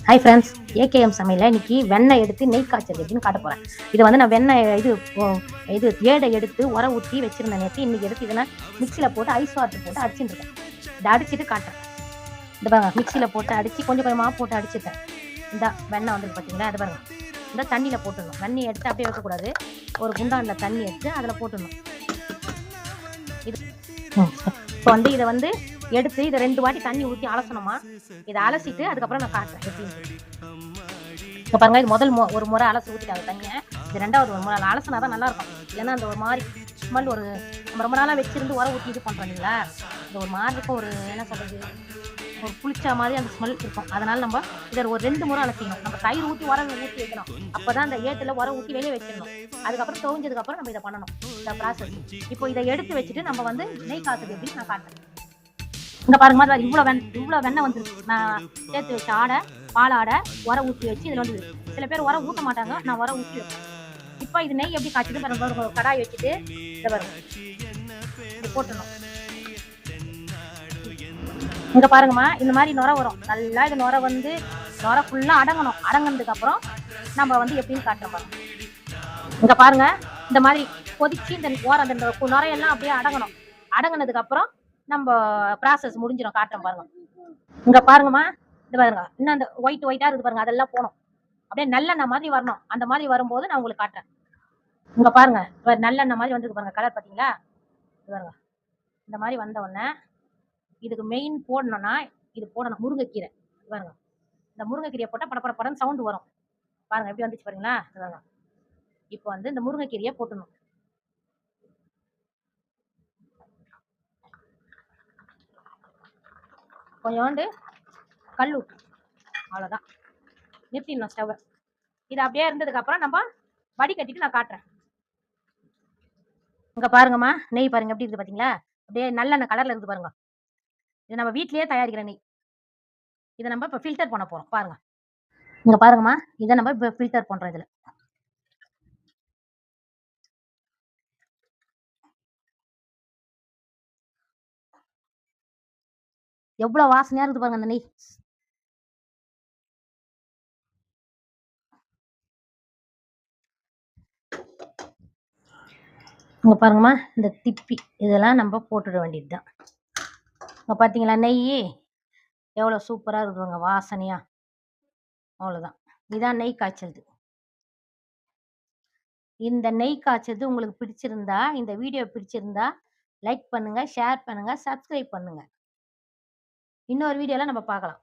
Hi friends, AKM சமையலில் இன்னைக்கு வெண்ணெய் எடுத்து நெய் காய்ச்சல் எப்படின்னு காட்ட போகிறேன். இதை வந்து நான் வெண்ணெய் இது ஏடை எடுத்து உர ஊற்றி வச்சிருந்தேன் நேற்று. இன்றைக்கி எடுத்து இதை மிக்சியில் போட்டு ஐஸ் வாட்டர் போட்டு அடிச்சுட்டுருக்கேன். இதை அடிச்சுட்டு காட்டுறேன். இந்த பாருங்க, மிக்சியில் போட்டு அடித்து கொஞ்சம் கொஞ்சமாக போட்டு அடிச்சுட்டேன். இந்த வெண்ணெய் வந்துருக்கு பார்த்தீங்களா, அது பாருங்க. இந்த தண்ணியில் போட்டுடணும். வெண்ணெய் எடுத்து அப்படியே வைக்கக்கூடாது. ஒரு குண்டானில் தண்ணி எடுத்து அதில் போட்டுடணும். இது இப்போ வந்து இதை வந்து எடுத்து இதை 2 வாட்டி தண்ணி ஊற்றி அலசணுமா. இதை அலசிட்டு அதுக்கப்புறம் நான் காட்டுறேன் எப்படின்னு. இப்போ பாருங்க, இது ஒரு முறை அலசி ஊற்றிட்டாங்க தண்ணியை. இது 2வது ஒரு முறை அலசினா தான் நல்லா இருக்கும். இல்லைன்னா அந்த ஒரு மாதிரி ஸ்மெல், ஒரு நம்ம ரொம்ப நாளாக வச்சிருந்து உர ஊற்றி இது பண்ணுறோம் இல்லைங்களா, இது ஒரு மாதிரி இருக்கும். ஒரு என்ன சொல்கிறது, ஒரு புளிச்சா மாதிரி அந்த ஸ்மெல் இருக்கும். அதனால நம்ம இதை ஒரு 2 முறை அலசிக்கணும். நம்ம தயிர் ஊற்றி உரம் ஊற்றி வைக்கணும். அப்போ தான் அந்த ஏட்டில் உரம் ஊற்றி வெளியே வச்சிடணும். அதுக்கப்புறம் துவஞ்சதுக்கப்புறம் நம்ம இதை பண்ணணும், இந்த ப்ராசஸ். இப்போ இதை எடுத்து வச்சுட்டு நம்ம வந்து நெய் காய்ச்சது எப்படின்னு நான் காட்டுறேன். இங்கே பாருங்க, மாதிரி இவ்வளோ வெண்ணெய் வந்துருக்கு. நான் சேர்த்து வச்ச ஆடை, பால் ஆடை உர ஊற்றி வச்சு இதில் வந்து சில பேர் உர ஊற்ற மாட்டாங்க, நான் உர ஊற்றி வைப்பேன். இப்போ இது நெய் எப்படி காய்ச்சிட்டு பாருங்க, கடாய் வச்சுட்டு இதை வரும் இது போட்டுடணும். இங்கே பாருங்கம்மா, இந்த மாதிரி நுர வரும். நல்லா இது நுர வந்து நுர ஃபுல்லாக அடங்கணும். அடங்கினதுக்கு அப்புறம் நம்ம வந்து எப்படின்னு காட்டுறோம் பாருங்க. இங்கே பாருங்க, இந்த மாதிரி கொதிச்சு இந்த அந்த நுரையெல்லாம் அப்படியே அடங்கணும். அடங்கினதுக்கு அப்புறம் நம்ம ப்ராசஸ் முடிஞ்சிடும். காட்டுறோம் பாருங்க. இங்க பாருங்கம்மா, இது பாருங்க, இன்னும் அந்த ஒயிட்டா இருக்கு பாருங்க, அதெல்லாம் போகணும். அப்படியே நல்லெண்ணெய் மாதிரி வரணும். அந்த மாதிரி வரும்போது நான் உங்களுக்கு காட்டுறேன். இங்க பாருங்க, நல்லெண்ணெய் மாதிரி வந்துருக்கு பாருங்க, கலர் பார்த்தீங்களா. இது பாருங்க, இந்த மாதிரி வந்த உடனே இதுக்கு மெயின் போடணும்னா இது போடணும், முருங்கைக்கீரை. பாருங்க, இந்த முருங்கைக்கீரையை போட்டால் படப்படன்னு சவுண்டு வரும். பாருங்க எப்படி வந்துச்சு பாருங்களா. பாருங்க, இப்போ வந்து இந்த முருங்கைக்கீரையை போட்டணும். கொஞ்சோண்டு கல் உப்பு, அவ்வளோதான். நிறுத்திடணும் ஸ்டவ்வை. இது அப்படியே இருந்ததுக்கு அப்புறம் நம்ம வடிகட்டிட்டு நான் காட்டுறேன். இங்க பாருங்கம்மா, நெய் பாருங்க எப்படி இருக்குது பார்த்தீங்களா. அப்படியே நல்லெண்ணெய் கலர்ல இருக்குது பாருங்க. இது நம்ம வீட்லயே தயாரிக்கிற நெய். இதை நம்ம இப்போ ஃபில்டர் பண்ண போறோம் பாருங்க. இங்க பாருங்கம்மா, இதை நம்ம இப்போ ஃபில்டர் பண்றோம். இதுல எவ்வளவு வாசனையா இருக்குது பாருங்க அந்த நெய். இங்க பாருங்கம்மா, இந்த திப்பி இதெல்லாம் நம்ம போட்டுட வேண்டியதுதான். இங்க பார்த்தீங்களா, நெய் எவ்வளோ சூப்பராக இருக்குதுங்க வாசனையா. அவ்வளோதான், இதான் நெய் காய்ச்சது. இந்த நெய் காய்ச்சது உங்களுக்கு பிடிச்சிருந்தா, இந்த வீடியோ பிடிச்சிருந்தா லைக் பண்ணுங்க, ஷேர் பண்ணுங்க, சப்ஸ்கிரைப் பண்ணுங்க. இன்னொரு வீடியோல நம்ம பார்க்கலாம்.